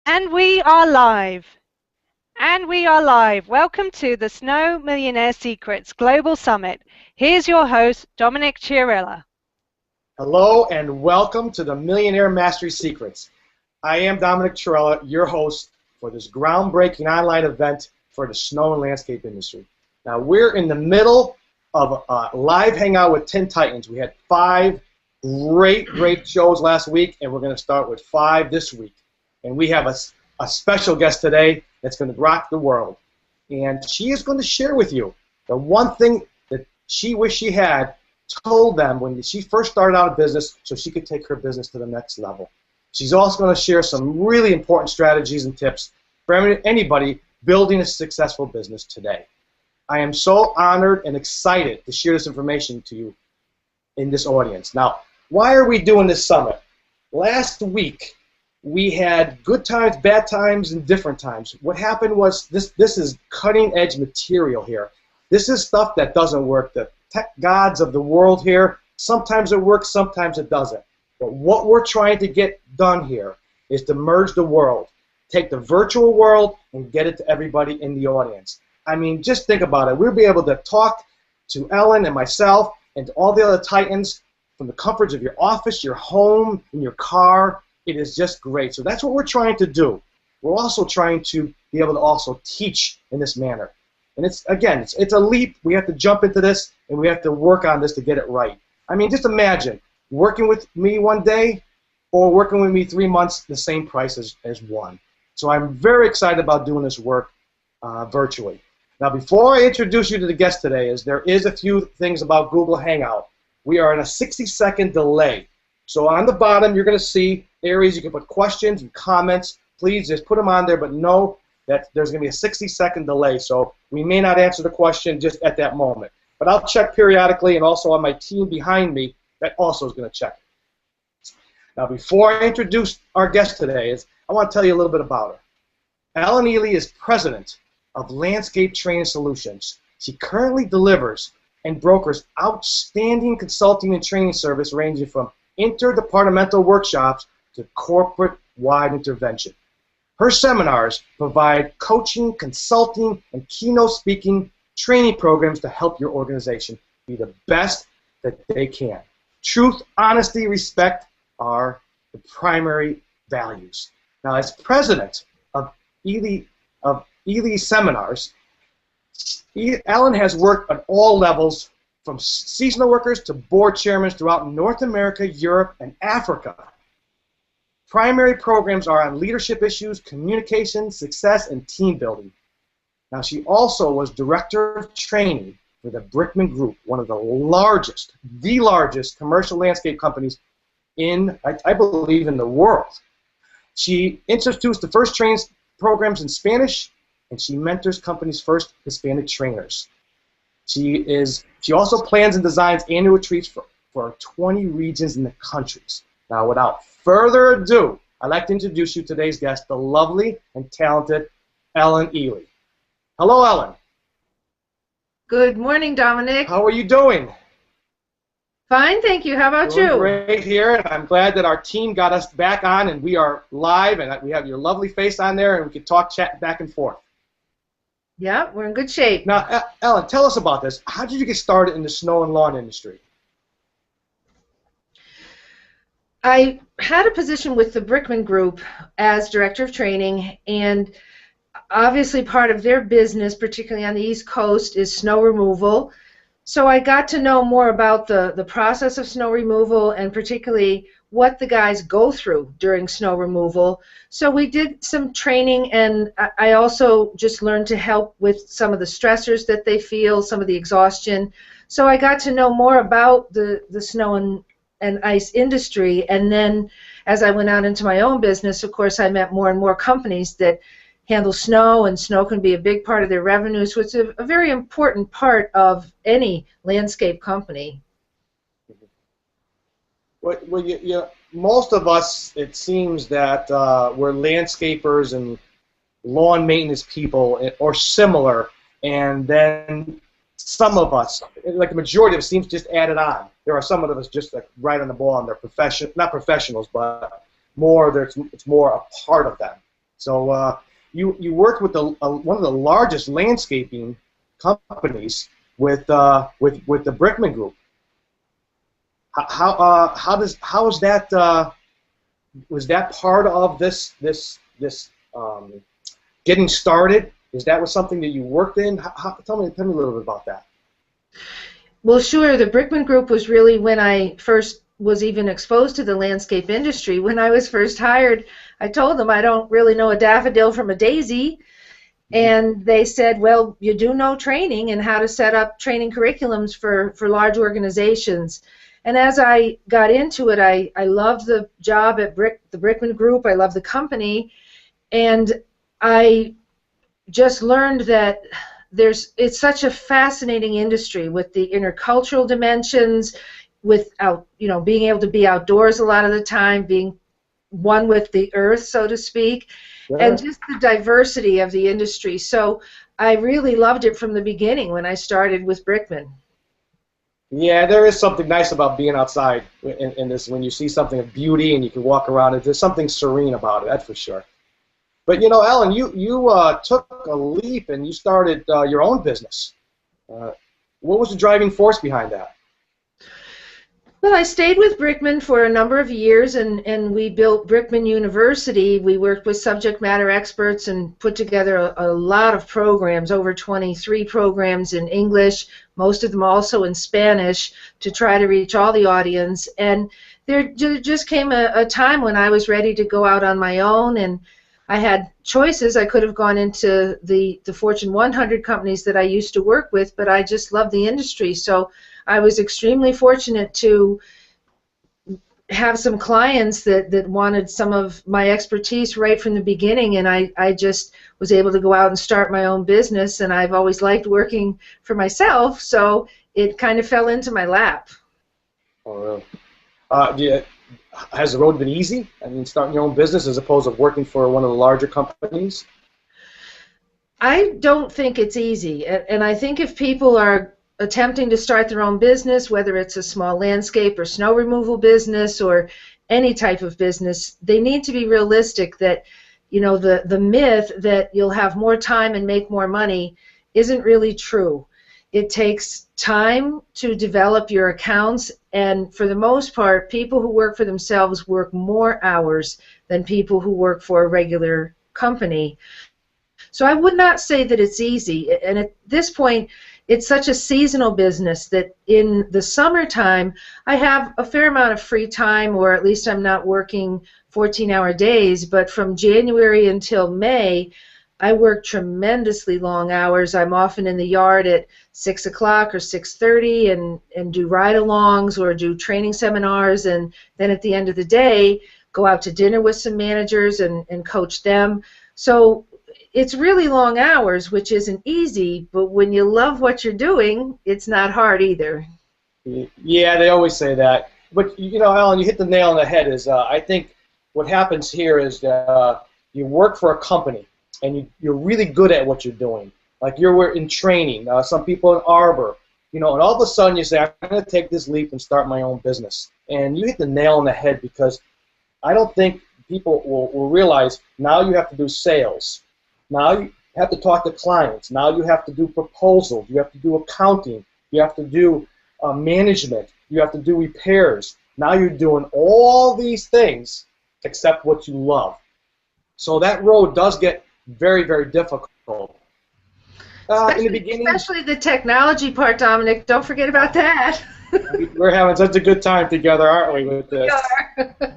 And we are live. And we are live. Welcome to the Snow Millionaire Secrets Global Summit. Here's your host, Domenic. Hello and welcome to the Millionaire Mastery Secrets. I am Domenic, your host for this groundbreaking online event for the snow and landscape industry. Now we're in the middle of a live hangout with 10 Titans. We had 5 great shows last week, and we're going to start with 5 this week. And we have a special guest today that's going to rock the world. And she is going to share with you the one thing that she wished she had told them when she first started out in business so she could take her business to the next level. She's also going to share some really important strategies and tips for anybody building a successful business today. I am so honored and excited to share this information to you in this audience. Now, why are we doing this summit? Last week, we had good times, bad times, and different times. What happened was this is cutting-edge material here. This is stuff that doesn't work. The tech gods of the world here, sometimes it works, sometimes it doesn't. But what we're trying to get done here is to merge the world. Take the virtual world and get it to everybody in the audience. I mean, just think about it. We'll be able to talk to Ellen and myself and to all the other Titans from the comforts of your office, your home, in your car. It is just great. So that's what we're trying to do. We're also trying to be able to also teach in this manner. And it's a leap. We have to jump into this, and we have to work on this to get it right. I mean, just imagine working with me one day or working with me 3 months, the same price as one. So I'm very excited about doing this work virtually. Now, before I introduce you to the guest today, there is a few things about Google Hangout. We are in a 60-second delay. So on the bottom, you're going to see areas you can put questions and comments. Please just put them on there, but know that there's going to be a 60-second delay. So we may not answer the question just at that moment. But I'll check periodically, and also on my team behind me that also is going to check. Now, before I introduce our guest today, I want to tell you a little bit about her. Ellen Ely is president of Landscape Training Solutions. She currently delivers and brokers outstanding consulting and training service ranging from interdepartmental workshops to corporate-wide intervention. Her seminars provide coaching, consulting, and keynote speaking training programs to help your organization be the best that they can. Truth, honesty, respect are the primary values. Now, as president of Ely Seminars, Ellen has worked at all levels, from seasonal workers to board chairmen throughout North America, Europe, and Africa. Primary programs are on leadership issues, communication, success, and team building. Now, she also was director of training for the Brickman Group, one of the largest commercial landscape companies in, I believe, in the world. She introduced the first training programs in Spanish, and she mentors companies' first Hispanic trainers. She also plans and designs annual retreats for 20 regions in the countries. Now, without further ado, I'd like to introduce you to today's guest, the lovely and talented Ellen Ely. Hello, Ellen. Good morning, Domenic. How are you doing? Fine, thank you. How about Doing you? Great here, and I'm glad that our team got us back on, and we are live, and we have your lovely face on there, and we can talk, chat back and forth. Yeah, we're in good shape. Now, Ellen, tell us about this. How did you get started in the snow and lawn industry? I had a position with the Brickman Group as director of training, and obviously part of their business, particularly on the East Coast, is snow removal. So I got to know more about the process of snow removal, and particularly what the guys go through during snow removal. So we did some training, and I also just learned to help with some of the stressors that they feel, some of the exhaustion. So I got to know more about the snow and ice industry, and then as I went out into my own business, of course, I met more and more companies that handle snow, and snow can be a big part of their revenues, which is a very important part of any landscape company. Well, most of us, it seems that we're landscapers and lawn maintenance people or similar, and then some of us, like the majority of us, seems just added on. There are some of us just like right on the ball, and they're not professionals, but it's more a part of them. So you worked with one of the largest landscaping companies with the Brickman Group. How is that was that part of this getting started? Is that was something that you worked in? Tell me a little bit about that. Well, sure. The Brickman Group was really when I first was even exposed to the landscape industry. When I was first hired, I told them I don't really know a daffodil from a daisy. And they said, well, you do know training and how to set up training curriculums for large organizations. And as I got into it, I loved the job at the Brickman Group. I loved the company. And I just learned that it's such a fascinating industry with the intercultural dimensions, without, being able to be outdoors a lot of the time, being one with the earth, so to speak, and just the diversity of the industry. So I really loved it from the beginning when I started with Brickman. Yeah, there is something nice about being outside in this, when you see something of beauty and you can walk around it. There's something serene about it, that's for sure. But Ellen, you took a leap and you started your own business. What was the driving force behind that? Well, I stayed with Brickman for a number of years, and we built Brickman University. We worked with subject matter experts and put together a lot of programs, over 23 programs in English, most of them also in Spanish, to try to reach all the audience. And there just came a time when I was ready to go out on my own, and I had choices. I could have gone into the Fortune 100 companies that I used to work with, but I just loved the industry. So I was extremely fortunate to have some clients that wanted some of my expertise right from the beginning, and I just was able to go out and start my own business, and I've always liked working for myself, so it kind of fell into my lap. Oh, really? Has the road been easy? I mean, starting your own business as opposed to working for one of the larger companies? I don't think it's easy, and I think if people are attempting to start their own business, whether it's a small landscape or snow removal business or any type of business, they need to be realistic that, the myth that you'll have more time and make more money isn't really true. It takes time to develop your accounts, and for the most part, people who work for themselves work more hours than people who work for a regular company. So I would not say that it's easy, and at this point, it's such a seasonal business that in the summertime, I have a fair amount of free time, or at least I'm not working 14-hour days, but from January until May, I work tremendously long hours. I'm often in the yard at 6 o'clock or 6:30 and do ride-alongs or do training seminars, and then at the end of the day, go out to dinner with some managers and coach them. So it's really long hours, which isn't easy, but when you love what you're doing, it's not hard either. Yeah, they always say that. But, Ellen, you hit the nail on the head. I think what happens here is that you work for a company, and you're really good at what you're doing. Like you're in training, some people in Arbor, and all of a sudden you say, I'm going to take this leap and start my own business. And you hit the nail on the head, because I don't think people will realize now you have to do sales. Now you have to talk to clients. Now you have to do proposals. You have to do accounting. You have to do management. You have to do repairs. Now you're doing all these things except what you love. So that road does get very, very difficult. In the beginning, especially the technology part, Dominic. Don't forget about that. We're having such a good time together, aren't we, with this? We are.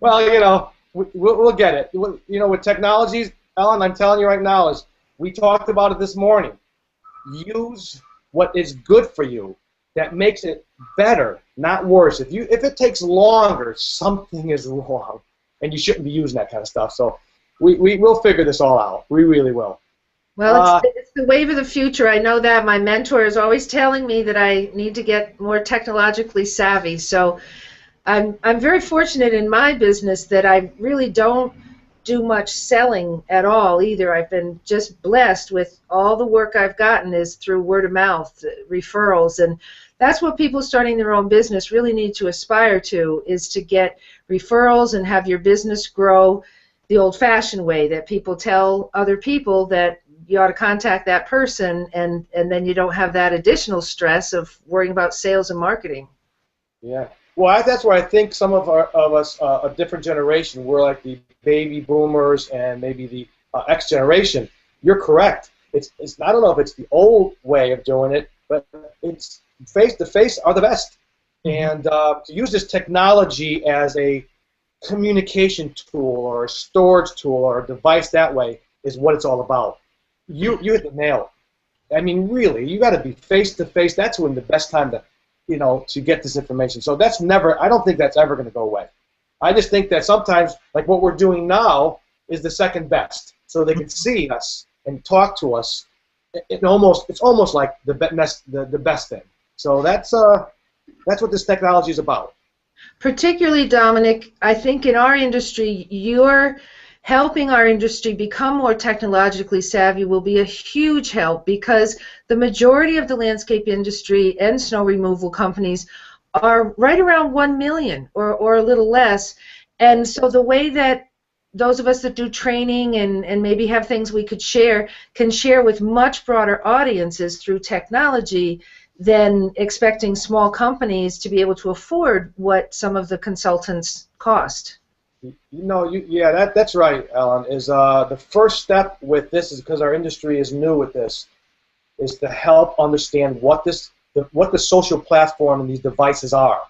Well, we'll get it. With technologies, Ellen, I'm telling you right now, is we talked about it this morning. Use what is good for you. That makes it better, not worse. If it takes longer, something is wrong, and you shouldn't be using that kind of stuff. So we will figure this all out. We really will. Well, it's the wave of the future. I know that. My mentor is always telling me that I need to get more technologically savvy. So I'm very fortunate in my business that I really don't do much selling at all either. I've been just blessed with all the work I've gotten is through word of mouth, referrals, and that's what people starting their own business really need to aspire to, is to get referrals and have your business grow the old-fashioned way, that people tell other people that you ought to contact that person, and then you don't have that additional stress of worrying about sales and marketing. Yeah. Well, that's where I think some of us, a different generation, we're like the baby boomers and maybe the X generation. You're correct. It's I don't know if it's the old way of doing it, but it's face-to-face are the best. And to use this technology as a communication tool or a storage tool or a device that way is what it's all about. You hit the nail. I mean, really, you got to be face-to-face. That's when the best time to, to get this information. So that's never, I don't think that's ever going to go away. I just think that sometimes, like what we're doing now, is the second best. So they can see us and talk to us. It's almost like the best thing. So that's what this technology is about. Particularly, Dominic, I think in our industry, you're helping our industry become more technologically savvy will be a huge help, because the majority of the landscape industry and snow removal companies are right around 1 million or a little less. And so the way that those of us that do training and maybe have things we could share can share with much broader audiences through technology than expecting small companies to be able to afford what some of the consultants cost. Yeah, that's right, Ellen. Is the first step with this is, because our industry is new with this, is to help understand what the social platform and these devices are,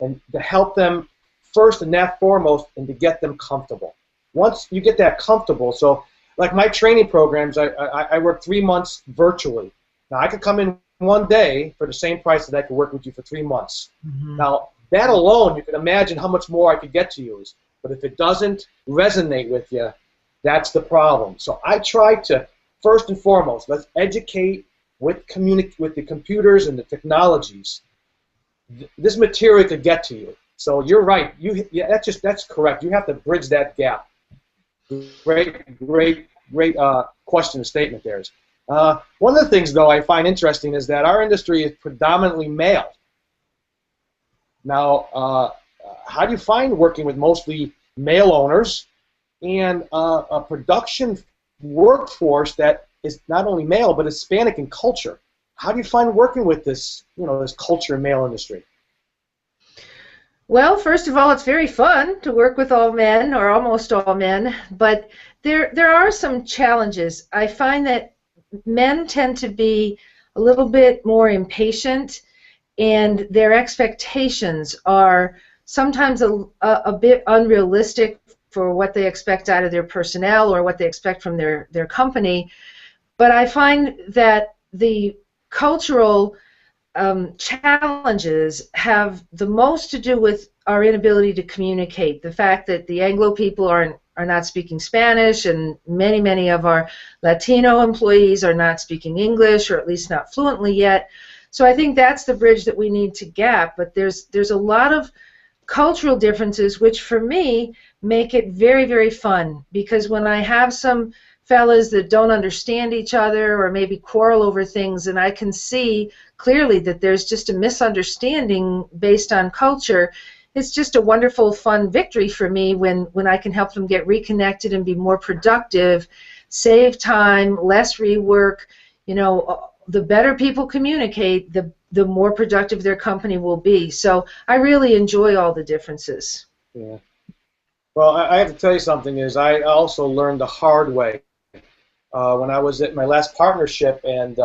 and to help them first and foremost, and to get them comfortable. Once you get that comfortable, so like my training programs, I work 3 months virtually. Now I could come in one day for the same price that I could work with you for 3 months. Now that alone, you can imagine how much more I could get to use. But if it doesn't resonate with you, that's the problem. So I try to, first and foremost, let's educate with the computers and the technologies. This material could get to you. So you're right. That's correct. You have to bridge that gap. Great question and statement there. One of the things, though, I find interesting is that our industry is predominantly male. Now, how do you find working with mostly male owners and a production workforce that is not only male but Hispanic in culture? How do you find working with this, this culture male industry? Well, first of all, it's very fun to work with all men, or almost all men, but there are some challenges. I find that men tend to be a little bit more impatient, and their expectations are sometimes a bit unrealistic for what they expect out of their personnel or what they expect from their company. But I find that the cultural challenges have the most to do with our inability to communicate. The fact that the Anglo people are not speaking Spanish, and many of our Latino employees are not speaking English, or at least not fluently yet. So I think that's the bridge that we need to gap. But there's a lot of cultural differences, which for me make it very fun, because when I have some fellas that don't understand each other or maybe quarrel over things, and I can see clearly that there's just a misunderstanding based on culture, it's just a wonderful, fun victory for me when I can help them get reconnected and be more productive, save time, less rework. The better people communicate, the more productive their company will be. So I really enjoy all the differences. Yeah. Well, I have to tell you something, is I also learned the hard way when I was at my last partnership, and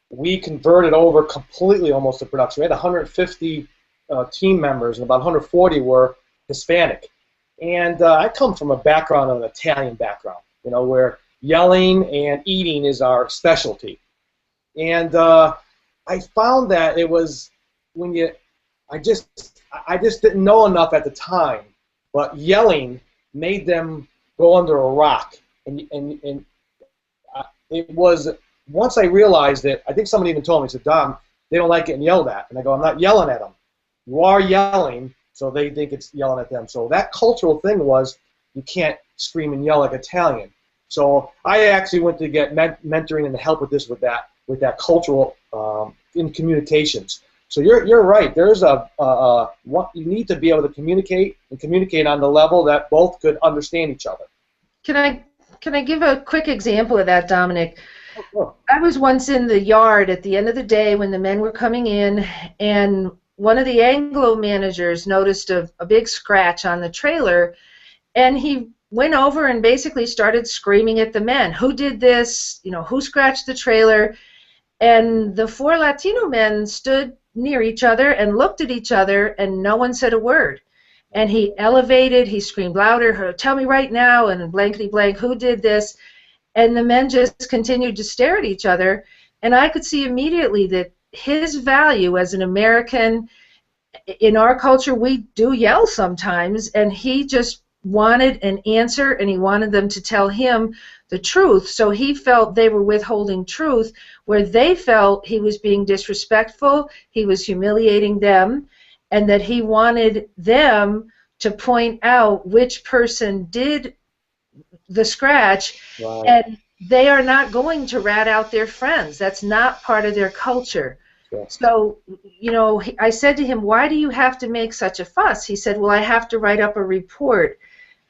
we converted over completely almost to production. We had 150 team members, and about 140 were Hispanic. And I come from a background, an Italian background, where yelling and eating is our specialty. And I found that it was I just didn't know enough at the time, but yelling made them go under a rock. And it was, once I realized it, I think somebody even told me, said, Dom, they don't like getting yelled at. And I go, I'm not yelling at them. You are yelling, so they think it's yelling at them. So that cultural thing was, you can't scream and yell like Italian. So I actually went to get mentoring and help with that cultural in communications. So you're right. There's you need to be able to communicate on the level that both could understand each other. Can I give a quick example of that, Dominic? Oh, sure. I was once in the yard at the end of the day when the men were coming in, and one of the Anglo managers noticed a big scratch on the trailer, and he went over and basically started screaming at the men, who did this, who scratched the trailer? And the four Latino men stood near each other and looked at each other, and no one said a word. And he screamed louder, tell me right now, and blankety blank, who did this? And the men just continued to stare at each other, and I could see immediately that his value as an American, in our culture, we do yell sometimes, and he just wanted an answer, and he wanted them to tell him the truth. So he felt they were withholding truth, where they felt he was being disrespectful, he was humiliating them, and that he wanted them to point out which person did the scratch. Right. And they are not going to rat out their friends. That's not part of their culture. Yes. So, I said to him, why do you have to make such a fuss? He said, well, I have to write up a report.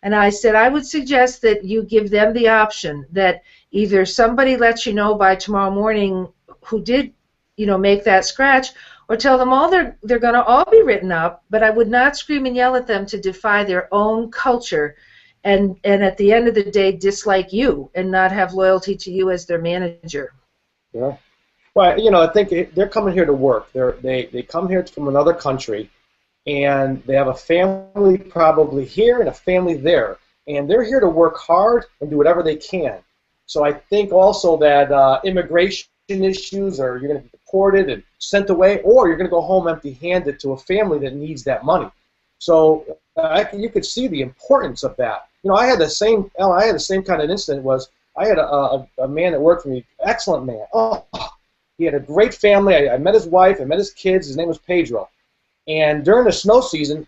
And I said, I would suggest that you give them the option that either somebody lets you know by tomorrow morning who did, make that scratch, or tell them all they're going to all be written up, but I would not scream and yell at them to defy their own culture and at the end of the day dislike you and not have loyalty to you as their manager. Yeah. Well, I think they're coming here to work. They come here from another country, and they have a family probably here and a family there, and they're here to work hard and do whatever they can. So I think also that immigration issues, or you're going to be deported and sent away, or you're going to go home empty-handed to a family that needs that money. So you could see the importance of that. I had the same kind of incident. I had a man that worked for me, excellent man. Oh, he had a great family. I met his wife. I met his kids. His name was Pedro. And during the snow season,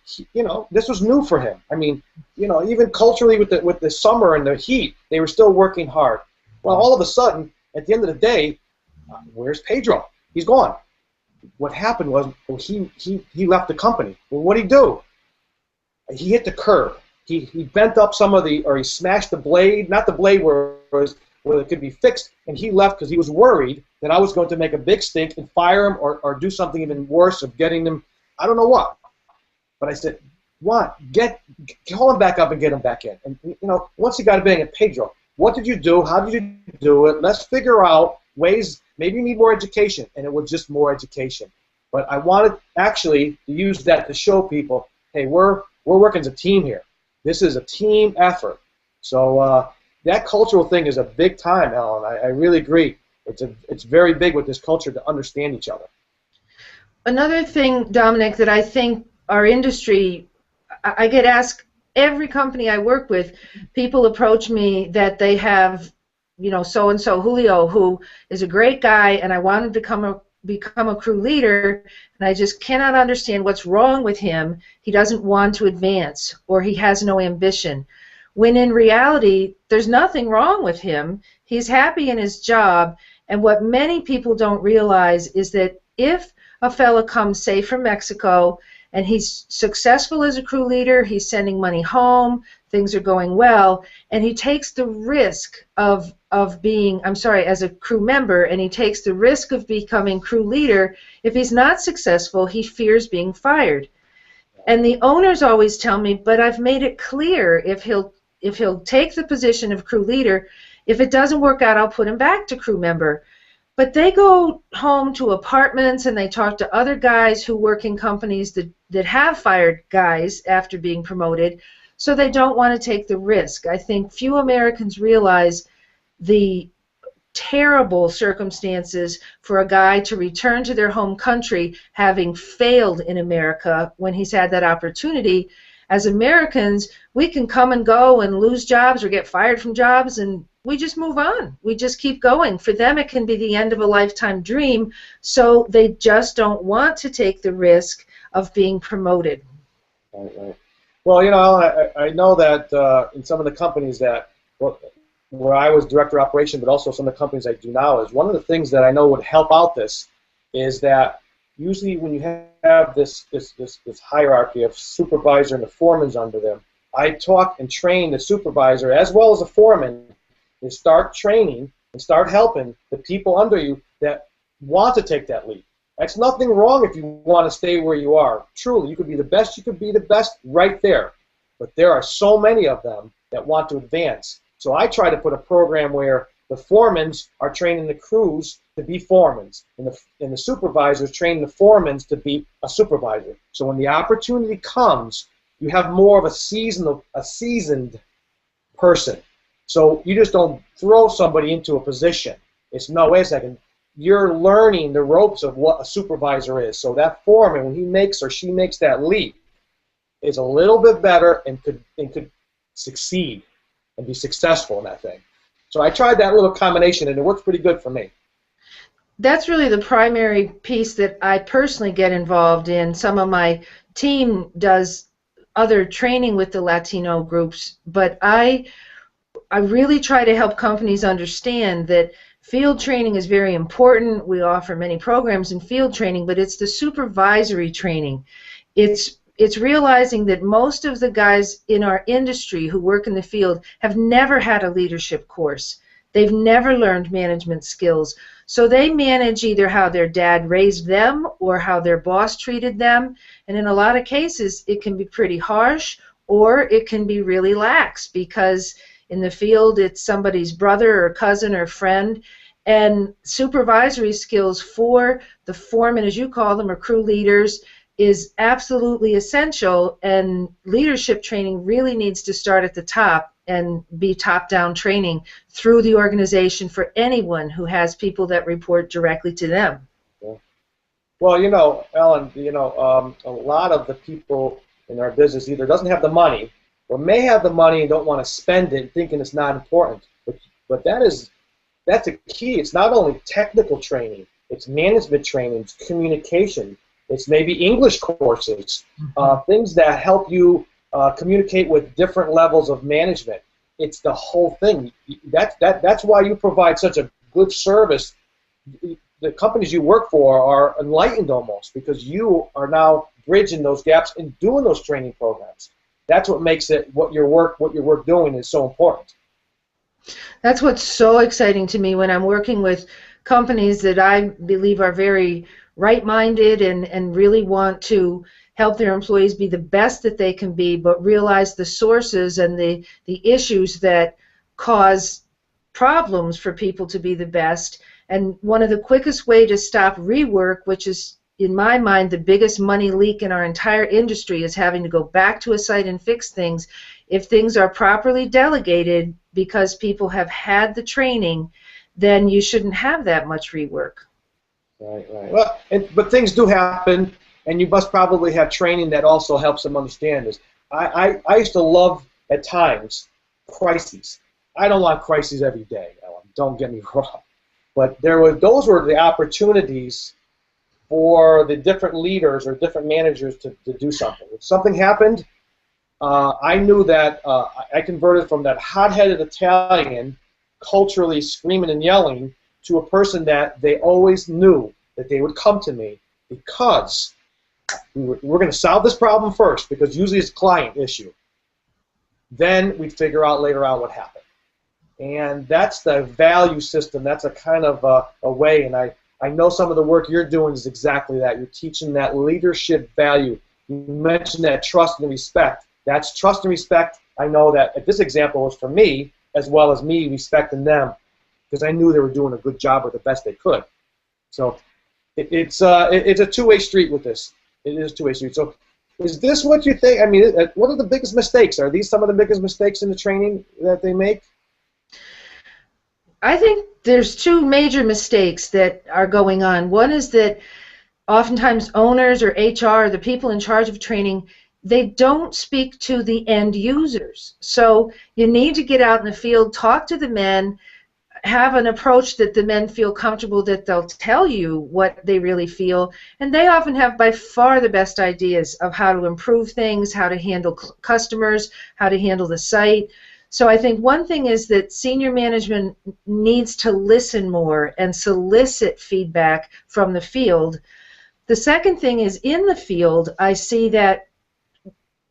this was new for him. I mean, even culturally with the summer and the heat, they were still working hard. Well, all of a sudden, at the end of the day, where's Pedro? He's gone. What happened was he left the company. Well, what did he do? He hit the curb. He bent up or he smashed the blade, not the blade where it could be fixed, and he left because he was worried that I was going to make a big stink and fire him or do something even worse of getting them, I don't know what. But I said, call him back up and get him back in. And, once he got him back in, Pedro, what did you do? How did you do it? Let's figure out ways. Maybe you need more education, and it was just more education. But I wanted actually to use that to show people, hey, we're working as a team here. This is a team effort. So that cultural thing is a big time, Ellen. I really agree. It's very big with this culture to understand each other. Another thing, Dominic, that I think our industry, I get asked, every company I work with, people approach me that they have, so-and-so Julio, who is a great guy, and I want him to become a crew leader, and I just cannot understand what's wrong with him. He doesn't want to advance, or he has no ambition. When in reality, there's nothing wrong with him. He's happy in his job, and what many people don't realize is that if a fella comes, say, from Mexico, and he's successful as a crew leader, he's sending money home, things are going well, and he takes the risk of being, as a crew member, and he takes the risk of becoming crew leader. If he's not successful, he fears being fired. And the owners always tell me, but I've made it clear if he'll take the position of crew leader, if it doesn't work out, I'll put him back to crew member. But they go home to apartments and they talk to other guys who work in companies that have fired guys after being promoted, so they don't want to take the risk. I think few Americans realize the terrible circumstances for a guy to return to their home country having failed in America when he's had that opportunity. As Americans, we can come and go and lose jobs or get fired from jobs, and we just move on. We just keep going. For them, it can be the end of a lifetime dream, so they just don't want to take the risk of being promoted. Right. Well, I know that in some of the companies that where I was director of operation, but also some of the companies I do now, is one of the things that I know would help out this is that usually when you have this hierarchy of supervisor and the foreman's under them, I talk and train the supervisor as well as the foreman to start training and start helping the people under you that want to take that leap. That's nothing wrong if you want to stay where you are. Truly, you could be the best. You could be the best right there. But there are so many of them that want to advance. So I try to put a program where the foremans are training the crews to be foremans, and the supervisors train the foremans to be a supervisor. So when the opportunity comes, you have more of a seasoned person. So you just don't throw somebody into a position. It's no, wait a second. You're learning the ropes of what a supervisor is. So that foreman, when he makes or she makes that leap, is a little bit better and could succeed and be successful in that thing. So I tried that little combination, and it works pretty good for me. That's really the primary piece that I personally get involved in. Some of my team does other training with the Latino groups, but I really try to help companies understand that field training is very important. We offer many programs in field training, but it's the supervisory training. It's realizing that most of the guys in our industry who work in the field have never had a leadership course. They've never learned management skills. So they manage either how their dad raised them or how their boss treated them. And in a lot of cases, it can be pretty harsh, or it can be really lax, because in the field it's somebody's brother or cousin or friend. And supervisory skills for the foreman, as you call them, or crew leaders, is absolutely essential, and leadership training really needs to start at the top and be top-down training through the organization for anyone who has people that report directly to them. Well, you know, Ellen, a lot of the people in our business either doesn't have the money or may have the money and don't want to spend it thinking it's not important. But that's a key. It's not only technical training, it's management training, it's communication. It's maybe English courses, things that help you communicate with different levels of management. It's the whole thing. That's why you provide such a good service. The companies you work for are enlightened almost, because you are now bridging those gaps and doing those training programs. That's what makes it what your work doing is so important. That's what's so exciting to me when I'm working with companies that I believe are very right-minded and really want to help their employees be the best that they can be, but realize the sources and the issues that cause problems for people to be the best. And one of the quickest way to stop rework, which is in my mind the biggest money leak in our entire industry, is having to go back to a site and fix things. If things are properly delegated because people have had the training, then you shouldn't have that much rework. Right. Well, but things do happen, and you must probably have training that also helps them understand this. I used to love, at times, crises. I don't want crises every day, Ellen. Don't get me wrong. But those were the opportunities for the different leaders or different managers to do something. If something happened, I knew that I converted from that hot-headed Italian, culturally screaming and yelling, to a person that they always knew that they would come to me because we're going to solve this problem first, because usually it's a client issue. Then we'd figure out later on what happened. And that's the value system. That's a kind of a way, and I know some of the work you're doing is exactly that. You're teaching that leadership value. You mentioned that trust and respect. That's trust and respect. I know that this example was for me, as well as me respecting them, because I knew they were doing a good job or the best they could. So it's a two-way street with this. It is a two-way street. So is this what you think? I mean, what are the biggest mistakes? Are these some of the biggest mistakes in the training that they make? I think there's two major mistakes that are going on. One is that oftentimes owners or HR, the people in charge of training, they don't speak to the end users. So you need to get out in the field, talk to the men, have an approach that the men feel comfortable that they'll tell you what they really feel, and they often have by far the best ideas of how to improve things, how to handle customers, how to handle the site. So I think one thing is that senior management needs to listen more and solicit feedback from the field. The second thing is, in the field, I see that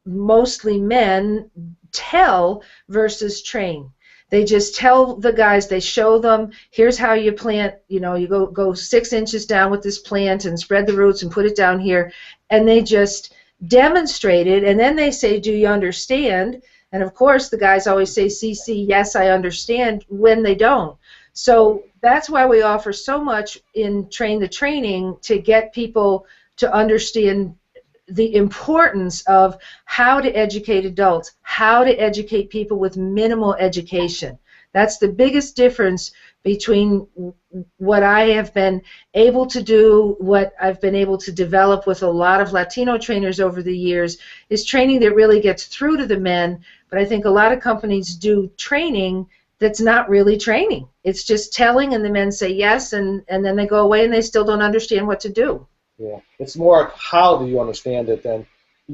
mostly men, tell versus train. They just tell the guys, they show them, here's how you plant, you know, you go 6 inches down with this plant and spread the roots and put it down here, and they just demonstrate it, and then they say, do you understand? And of course the guys always say, CC, yes, I understand, when they don't. So that's why we offer so much in Train the Training, to get people to understand the importance of how to educate adults, how to educate people with minimal education. That's the biggest difference between what I have been able to do, what I've been able to develop with a lot of Latino trainers over the years, is training that really gets through to the men. But I think a lot of companies do training that's not really training. It's just telling, and the men say yes, and then they go away and they still don't understand what to do. Yeah, it's more how do you understand it than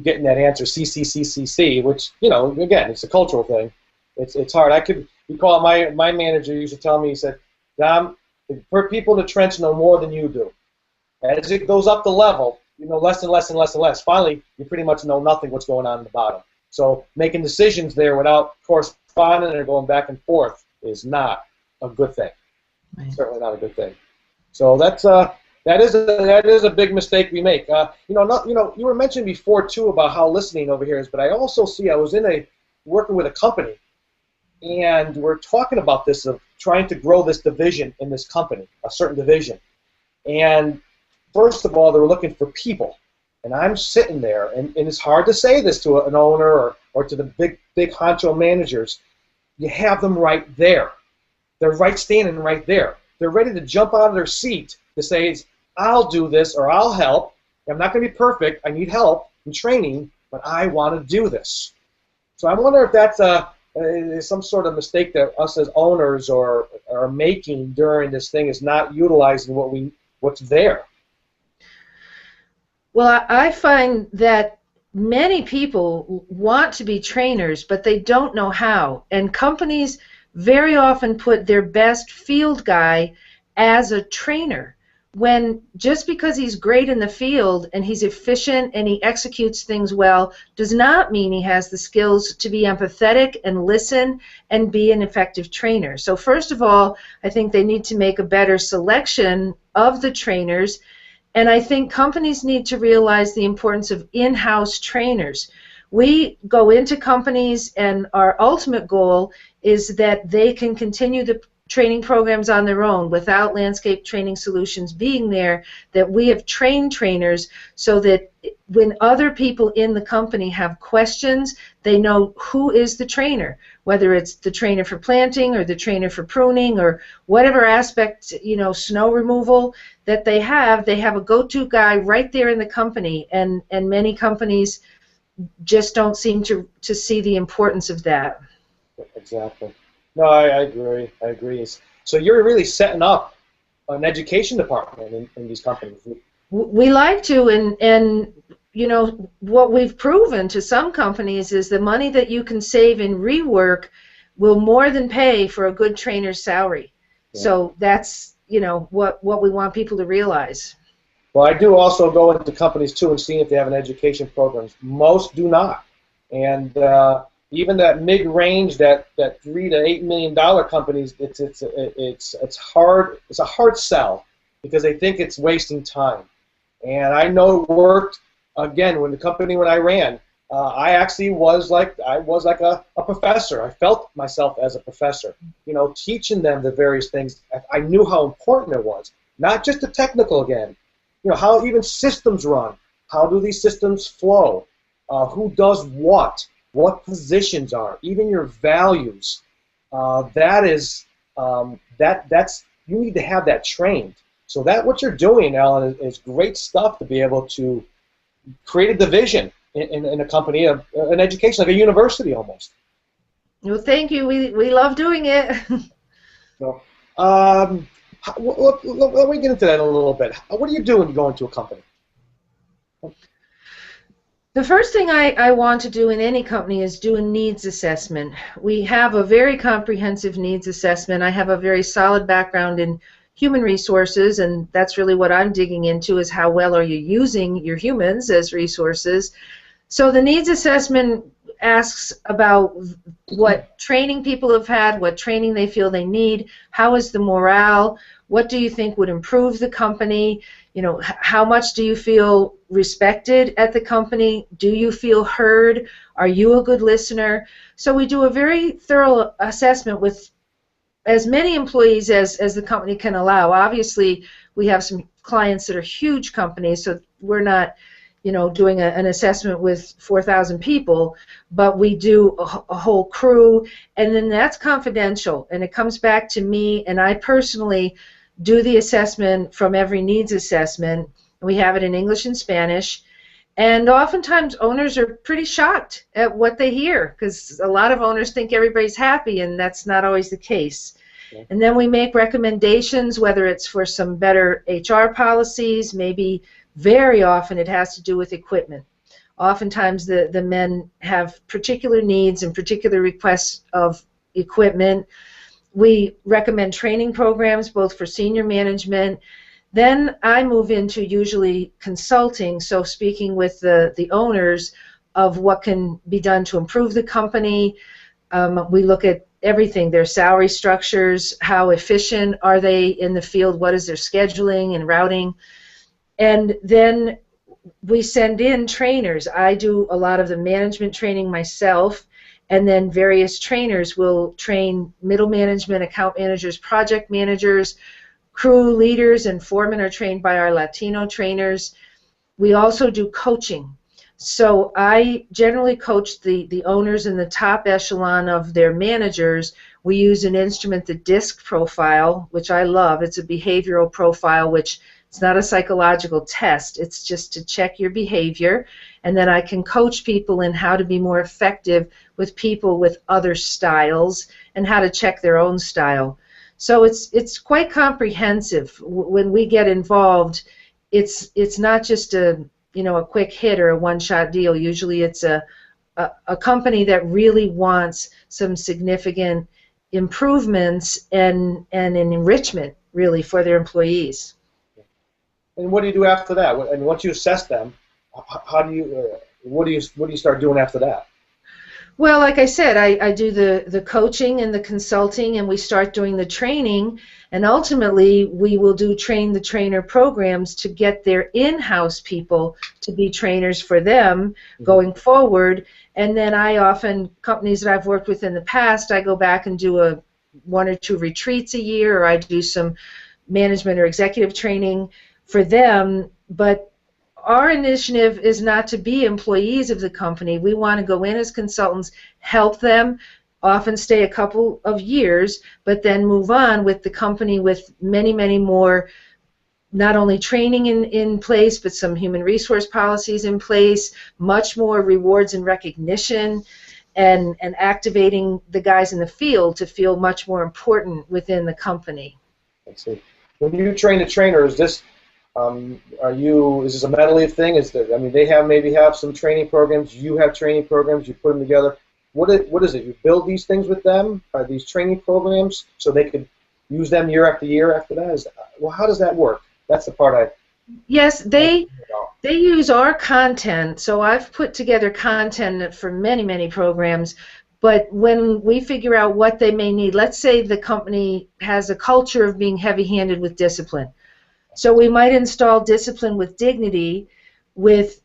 getting that answer CCCCC, which, you know, again, it's a cultural thing. It's hard. I could recall my manager used to tell me, he said, Dom, people in the trench know more than you do. As it goes up the level, you know less and less and less and less. Finally, you pretty much know nothing what's going on in the bottom. So making decisions there without corresponding or going back and forth is not a good thing. Right. Certainly not a good thing. So that's that is a big mistake we make. You were mentioning before too about how listening over here is, but I also see I was working with a company, and we're talking about this of trying to grow this division in this company, a certain division. And first of all, they were looking for people, and I'm sitting there, and it's hard to say this to an owner or to the big honcho managers. You have them right there. They're standing right there. They're ready to jump out of their seat to say, I'll do this, or I'll help. I'm not going to be perfect. I need help and training, but I want to do this. So I wonder if that's some sort of mistake that us as owners are making during this thing, is not utilizing what's there. Well, I find that many people want to be trainers, but they don't know how. And companies very often put their best field guy as a trainer, when just because he's great in the field and he's efficient and he executes things well does not mean he has the skills to be empathetic and listen and be an effective trainer. So first of all, I think they need to make a better selection of the trainers, and I think companies need to realize the importance of in-house trainers. We go into companies, and our ultimate goal is that they can continue the training programs on their own without Landscape Training Solutions being there, that we have trained trainers so that when other people in the company have questions, they know who is the trainer, whether it's the trainer for planting or the trainer for pruning or whatever aspect, you know, snow removal that they have a go-to guy right there in the company, and many companies just don't seem to see the importance of that. Exactly. No, I agree. I agree. So you're really setting up an education department in these companies. We like to, and you know, what we've proven to some companies is the money that you can save in rework will more than pay for a good trainer's salary. Yeah. So that's, you know, what we want people to realize. Well, I do also go into companies too and see if they have an education program. Most do not, and even that mid-range, that $3 to $8 million companies, it's hard. It's a hard sell because they think it's wasting time. And I know it worked. Again, when I ran, I actually was like a professor. I felt myself as a professor. You know, teaching them the various things. I knew how important it was. Not just the technical again. You know, how even systems run. How do these systems flow? Who does what? What positions are, even your values. That's you need to have that trained. So that what you're doing, Alan, is great stuff to be able to create a division in a company, an education, like a university almost. Well, thank you. We love doing it. So, let me get into that a little bit. What do you do when you go into a company? The first thing I want to do in any company is do a needs assessment. We have a very comprehensive needs assessment. I have a very solid background in human resources, and that's really what I'm digging into, is how well are you using your humans as resources. So the needs assessment asks about what training people have had, what training they feel they need, how is the morale, what do you think would improve the company, you know, how much do you feel respected at the company, do you feel heard, are you a good listener? So we do a very thorough assessment with as many employees as the company can allow. Obviously, we have some clients that are huge companies, so we're not, you know, doing an assessment with 4,000 people, but we do a whole crew, and then that's confidential, and it comes back to me, and I personally do the assessment from every needs assessment. We have it in English and Spanish, and oftentimes owners are pretty shocked at what they hear, because a lot of owners think everybody's happy, and that's not always the case. Okay. And then we make recommendations, whether it's for some better HR policies, maybe very often it has to do with equipment. Oftentimes the men have particular needs and particular requests of equipment. We recommend training programs both for senior management. Then I move into usually consulting, so speaking with the owners of what can be done to improve the company. We look at everything, their salary structures, how efficient are they in the field, what is their scheduling and routing. And then we send in trainers. I do a lot of the management training myself, and then various trainers will train middle management, account managers, project managers, crew leaders, and foremen are trained by our Latino trainers. We also do coaching. So I generally coach the owners in the top echelon of their managers. We use an instrument, the DISC profile, which I love. It's a behavioral profile, which it's not a psychological test. It's just to check your behavior, and then I can coach people in how to be more effective with people with other styles and how to check their own style. So it's quite comprehensive. When we get involved, it's not just a quick hit or a one-shot deal. Usually it's a company that really wants some significant improvements and an enrichment really for their employees. And what do you do after that? And once you assess them, how do you what do you start doing after that? Well, like I said, I do the coaching and the consulting, and we start doing the training, and ultimately we will do train-the-trainer programs to get their in-house people to be trainers for them going forward. And then I often, companies that I've worked with in the past, I go back and do one or two retreats a year, or I do some management or executive training for them. But our initiative is not to be employees of the company. We want to go in as consultants, help them, often stay a couple of years, but then move on with the company with many, many more, not only training in place, but some human resource policies in place, much more rewards and recognition, and activating the guys in the field to feel much more important within the company. I see. When you train a trainer, is this is this a medley thing? They maybe have some training programs. You have training programs. You put them together. What is it? You build these things with them? Are these training programs so they could use them year after year after that? How does that work? That's the part Yes, they use our content. So I've put together content for many, many programs. But when we figure out what they may need, let's say the company has a culture of being heavy-handed with discipline. So we might install discipline with dignity, with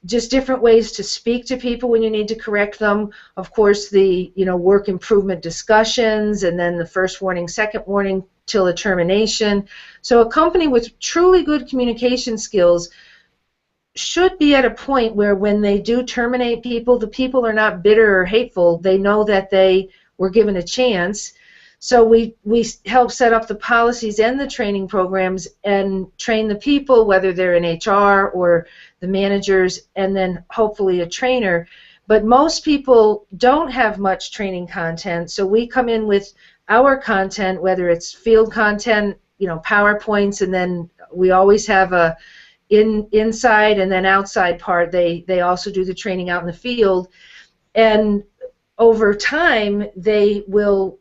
just different ways to speak to people when you need to correct them. Of course, the work improvement discussions, and then the first warning, second warning, till a termination. So a company with truly good communication skills should be at a point where when they do terminate people, the people are not bitter or hateful. They know that they were given a chance. So we help set up the policies and the training programs and train the people, whether they're in HR or the managers, and then hopefully a trainer. But most people don't have much training content, so we come in with our content, whether it's field content, PowerPoints, and then we always have a inside and then outside part. They also do the training out in the field, and over time they will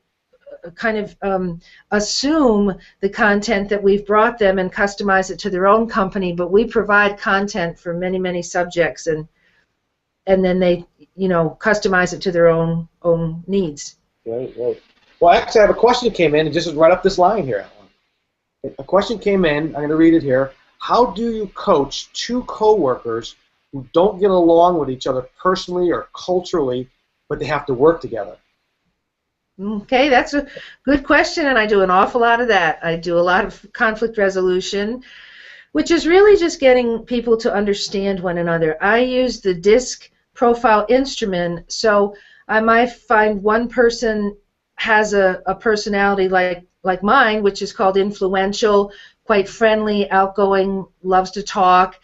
kind of assume the content that we've brought them and customize it to their own company, but we provide content for many, many subjects. And and then they, customize it to their own needs. Right, right. Well, actually, I have a question that came in, and just right up this line here. A question came in. I'm going to read it here. How do you coach two coworkers who don't get along with each other personally or culturally, but they have to work together? Okay, that's a good question, and I do an awful lot of that. I do a lot of conflict resolution, which is really just getting people to understand one another. I use the DISC profile instrument, so I might find one person has a personality like mine, which is called influential, quite friendly, outgoing, loves to talk,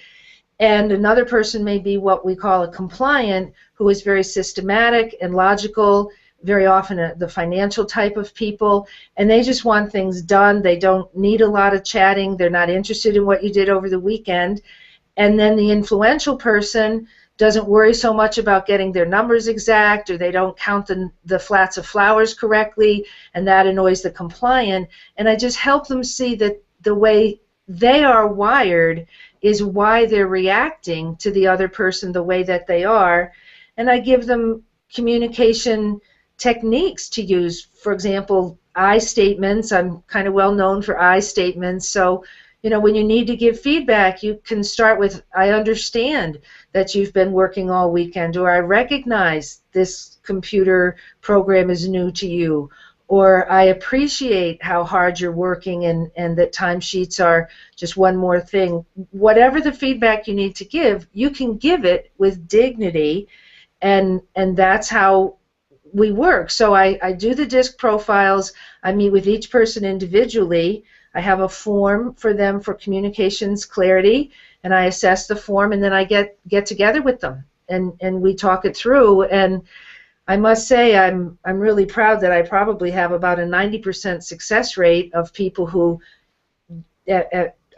and another person may be what we call a compliant, who is very systematic and logical, very often the financial type of people, and they just want things done. They don't need a lot of chatting. They're not interested in what you did over the weekend. And then the influential person doesn't worry so much about getting their numbers exact, or they don't count the flats of flowers correctly, and that annoys the compliant. And I just help them see that the way they are wired is why they're reacting to the other person the way that they are. And I give them communication techniques to use. For example, I statements. I'm kind of well known for I statements. So, when you need to give feedback, you can start with, I understand that you've been working all weekend, or I recognize this computer program is new to you, or I appreciate how hard you're working and that timesheets are just one more thing. Whatever the feedback you need to give, you can give it with dignity, and that's how we work. So I do the DISC profiles. I meet with each person individually. I have a form for them for communications clarity, and I assess the form, and then I get together with them, and we talk it through. And I must say I'm really proud that I probably have about a 90% success rate of people who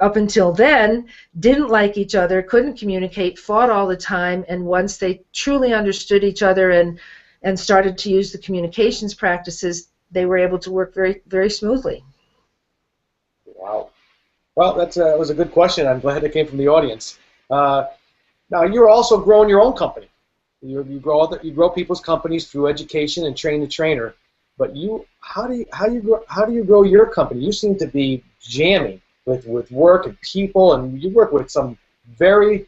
up until then didn't like each other, couldn't communicate, fought all the time, and once they truly understood each other and started to use the communications practices, they were able to work very, very smoothly. Wow. Well, that was a good question. I'm glad it came from the audience. Now, you're also growing your own company. You grow people's companies through education and train the trainer. But how do you grow your company? You seem to be jamming with work and people, and you work with some very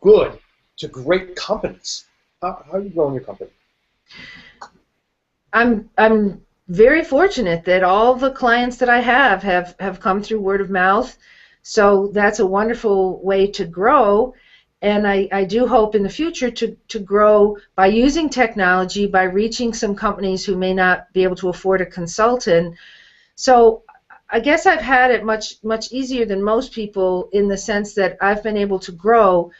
good to great companies. How are you growing your company? I'm very fortunate that all the clients that I have come through word of mouth, so that's a wonderful way to grow, and I do hope in the future to grow by using technology, by reaching some companies who may not be able to afford a consultant. So I guess I've had it much easier than most people in the sense that I've been able to grow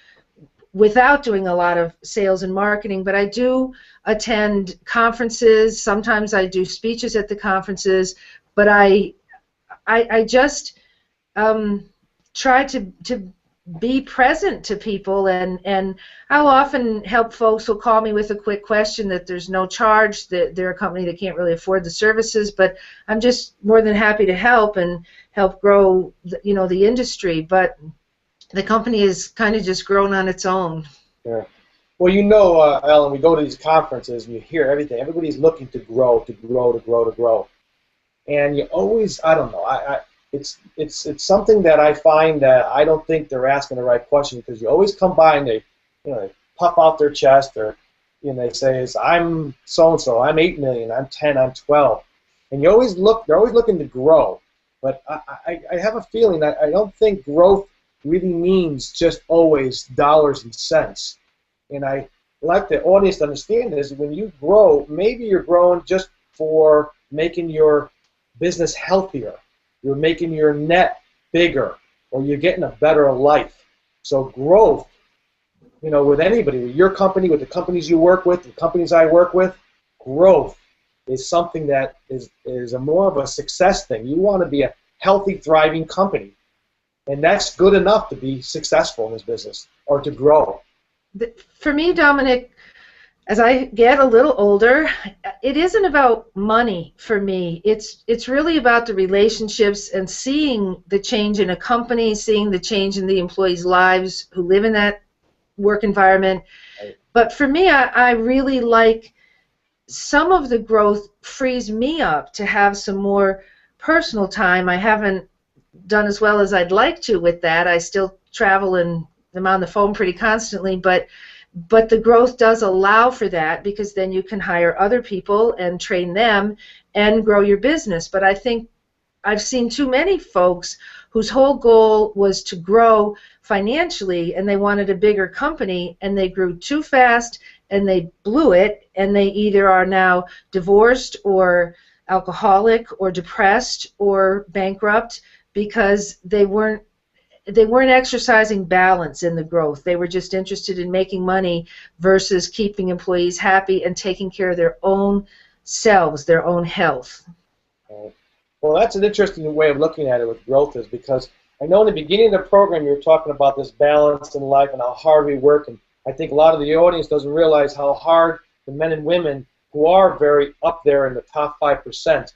without doing a lot of sales and marketing, but I do attend conferences. Sometimes I do speeches at the conferences, but I just try to be present to people, and I'll often help folks who'll call me with a quick question that there's no charge, that they're a company that can't really afford the services, but I'm just more than happy to help and help grow the industry. But the company has kind of just grown on its own. Yeah. Well, Ellen, we go to these conferences and you hear everything. Everybody's looking to grow. And you always, I don't know, it's something that I find that I don't think they're asking the right question, because you always come by and they puff out their chest, or they say, I'm so-and-so, I'm 8 million, I'm 10, I'm 12. And they're always looking to grow. But I have a feeling that I don't think growth really means just always dollars and cents. And I like the audience to understand is when you grow, maybe you're growing just for making your business healthier, you're making your net bigger, or you're getting a better life. So growth, with anybody, with your company, with the companies you work with, the companies I work with, growth is something that is a more of a success thing. You want to be a healthy, thriving company. And that's good enough to be successful in this business or to grow. For me, Dominic, as I get a little older, it isn't about money for me. It's really about the relationships and seeing the change in a company, seeing the change in the employees' lives who live in that work environment. Right. But for me, I really like some of the growth frees me up to have some more personal time. I haven't done as well as I'd like to with that. I still travel and I'm on the phone pretty constantly, but the growth does allow for that, because then you can hire other people and train them and grow your business. But I think I've seen too many folks whose whole goal was to grow financially, and they wanted a bigger company, and they grew too fast and they blew it, and they either are now divorced or alcoholic or depressed or bankrupt because they weren't exercising balance in the growth. They were just interested in making money versus keeping employees happy and taking care of their own selves, their own health. Right. Well, that's an interesting way of looking at it with growth, is because I know in the beginning of the program you were talking about this balance in life and how hard we work, and I think a lot of the audience doesn't realize how hard the men and women who are very up there in the top 5%.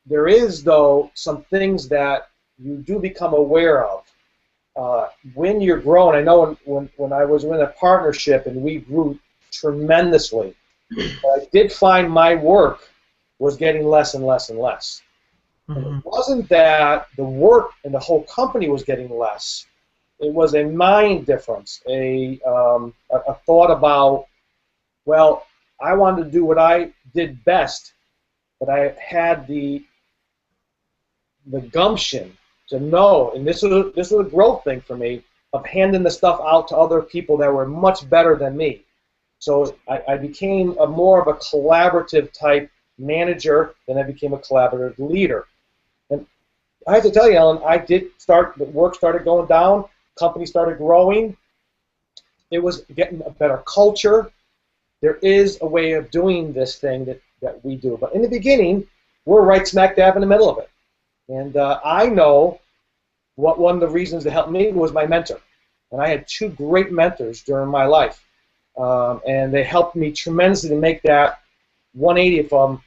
There is, though, some things that you do become aware of when you're growing. I know when I was in a partnership and we grew tremendously, I did find my work was getting less and less and less. Mm-hmm. And it wasn't that the work and the whole company was getting less. It was a mind difference, a thought about, well, I wanted to do what I did best, but I had the gumption to know, and this was a growth thing for me, of handing the stuff out to other people that were much better than me. So I became more of a collaborative type manager than I became a collaborative leader. And I have to tell you, Ellen, the work started going down, company started growing, it was getting a better culture. There is a way of doing this thing that we do. But in the beginning, we're right smack dab in the middle of it. And I know one of the reasons that helped me was my mentor. And I had two great mentors during my life. And they helped me tremendously to make that 180 from,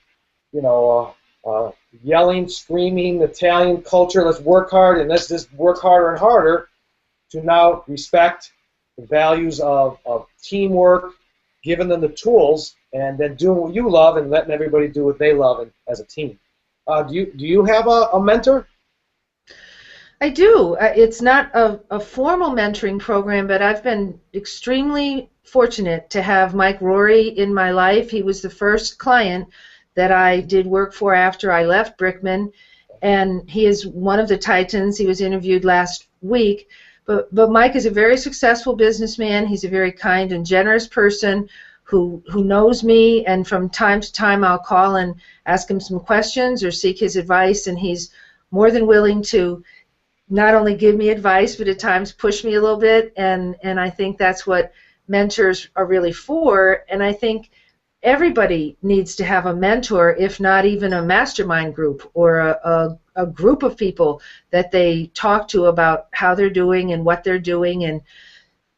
yelling, screaming, Italian culture, let's work hard and let's just work harder and harder, to now respect the values of teamwork, giving them the tools, and then doing what you love and letting everybody do what they love and, as a team. Do you have a mentor? I do. It's not a formal mentoring program, but I've been extremely fortunate to have Mike Rory in my life. He was the first client that I did work for after I left Brickman, and he is one of the titans. He was interviewed last week. But Mike is a very successful businessman. He's a very kind and generous person who knows me, and from time to time I'll call and ask him some questions or seek his advice, and he's more than willing to not only give me advice, but at times push me a little bit, and I think that's what mentors are really for. And I think everybody needs to have a mentor, if not even a mastermind group or a group of people that they talk to about how they're doing and what they're doing. And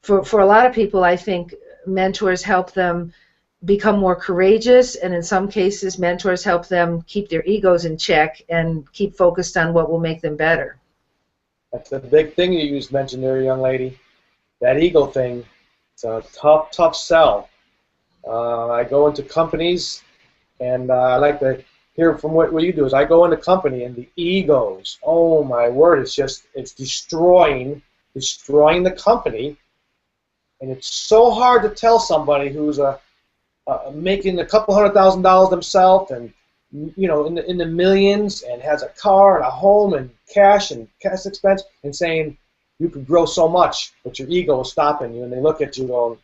for a lot of people, I think mentors help them become more courageous, and in some cases mentors help them keep their egos in check and keep focused on what will make them better. That's a big thing you just mentioned there, young lady. That ego thing, it's a tough sell. I go into companies, and I like to hear from what you do. Is I go into company, and the egos, oh my word, it's destroying the company, and it's so hard to tell somebody who's making a couple $100,000 themselves, and in the millions, and has a car and a home and cash expense, and saying you could grow so much, but your ego is stopping you, and they look at you going,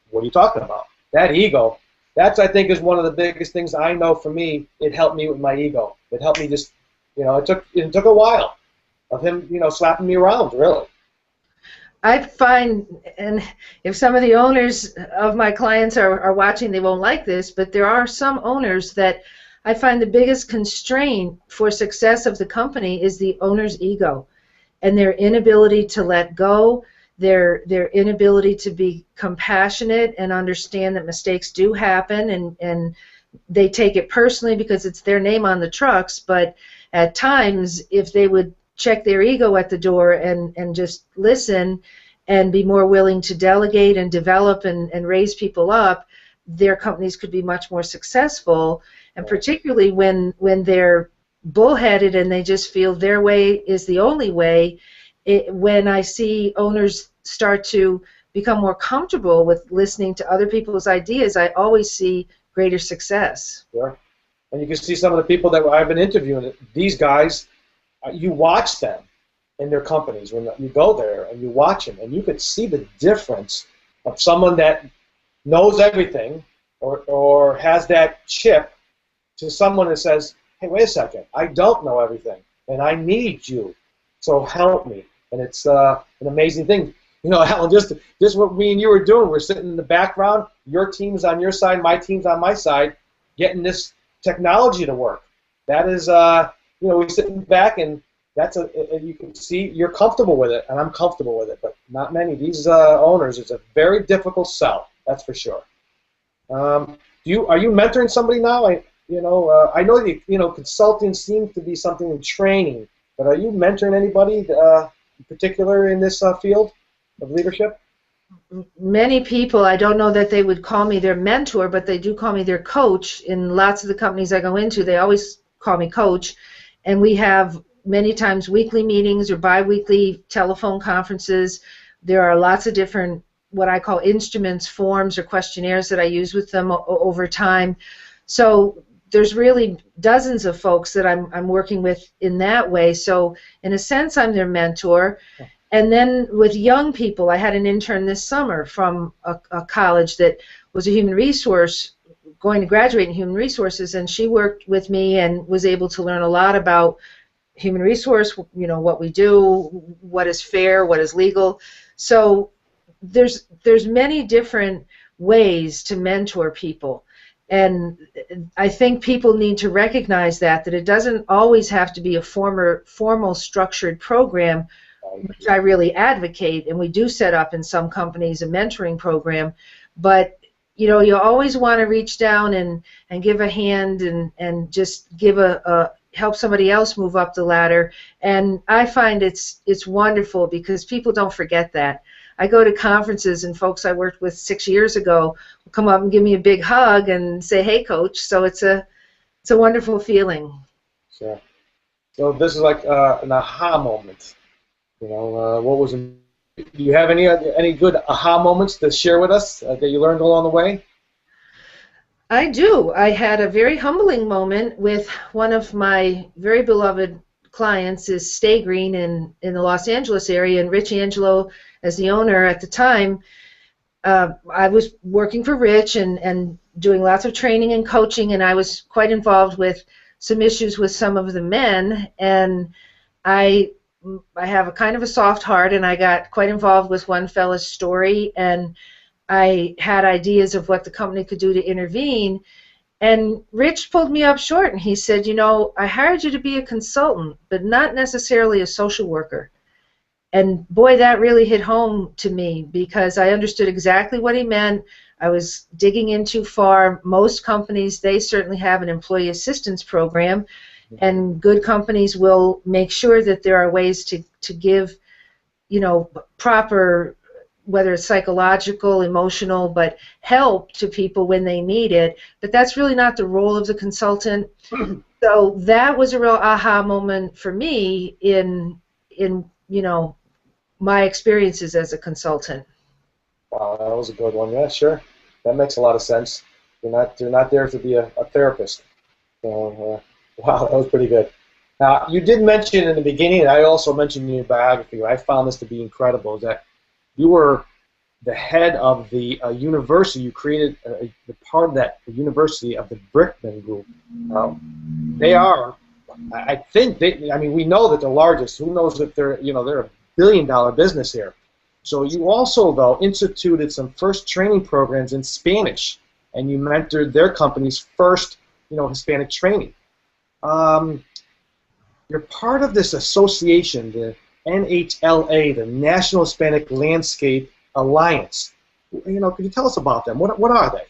what are you talking about? That ego, that's, I think, is one of the biggest things I know for me. It helped me with my ego. It helped me just, it took a while of him, slapping me around, really. I find, and if some of the owners of my clients are watching, they won't like this, but there are some owners that I find the biggest constraint for success of the company is the owner's ego and their inability to let go, their inability to be compassionate and understand that mistakes do happen, and they take it personally because it's their name on the trucks. But at times, if they would check their ego at the door and just listen and be more willing to delegate and develop and raise people up, their companies could be much more successful. And particularly when they're bullheaded and they just feel their way is the only way, when I see owners start to become more comfortable with listening to other people's ideas, I always see greater success. Sure. And you can see some of the people that I've been interviewing, these guys, you watch them in their companies when you go there and you watch them, and you could see the difference of someone that knows everything or has that chip to someone that says, hey, wait a second, I don't know everything, and I need you, so help me. And it's an amazing thing. You know, Alan, just what me and you were doing. We're sitting in the background, your team's on your side, my team's on my side, getting this technology to work. That is, you know, we're sitting back, and you can see you're comfortable with it, and I'm comfortable with it, but not many. These owners, it's a very difficult sell, that's for sure. Are you mentoring somebody now? I know that, you know, consulting seems to be something in training, but are you mentoring anybody in particular in this field of leadership? Many people, I don't know that they would call me their mentor, but they do call me their coach. In lots of the companies I go into, they always call me coach, and we have many times weekly meetings or bi-weekly telephone conferences. There are lots of different, what I call instruments, forms, or questionnaires that I use with them over time. So there's really dozens of folks that I'm working with in that way. So in a sense, I'm their mentor. And then with young people, I had an intern this summer from a college that was a human resource, going to graduate in human resources, and she worked with me and was able to learn a lot about human resource, you know, what we do, what is fair, what is legal. So there's many different ways to mentor people. And I think people need to recognize that it doesn't always have to be a formal structured program, which I really advocate, and we do set up in some companies a mentoring program, but you know, you always want to reach down and give a hand and just give help somebody else move up the ladder. And I find it's wonderful because people don't forget that. I go to conferences and folks I worked with 6 years ago will come up and give me a big hug and say, hey, coach. So it's a wonderful feeling. Sure. So this is like an aha moment. You know, what was it? Do you have any good aha moments to share with us that you learned along the way? I do. I had a very humbling moment with one of my very beloved clients is Stay Green in the Los Angeles area, and Rich Angelo, as the owner at the time, I was working for Rich and doing lots of training and coaching, and I was quite involved with some issues with some of the men, and I have a kind of a soft heart, and I got quite involved with one fella's story, and I had ideas of what the company could do to intervene, and Rich pulled me up short, and he said, you know, I hired you to be a consultant, but not necessarily a social worker. And boy, that really hit home to me because I understood exactly what he meant. I was digging in too far. Most companies, they certainly have an employee assistance program, and good companies will make sure that there are ways to give, you know, proper, whether it's psychological, emotional, but help to people when they need it. But that's really not the role of the consultant. So that was a real aha moment for me in you know, my experiences as a consultant. Wow, that was a good one. Yeah, sure. That makes a lot of sense. You're not there to be a therapist. So, wow, that was pretty good. Now, you did mention in the beginning, and I also mentioned in your biography, I found this to be incredible, is that you were the head of the university. You created the part of that the university of the Brickman Group. They are, I think, I mean, we know that they're largest. Who knows if they're, you know, they're a billion-dollar business here. So you also, though, instituted some first training programs in Spanish, and you mentored their company's first, you know, Hispanic training. You're part of this association, the NHLA, the National Hispanic Landscape Alliance. You know, could you tell us about them? What are they?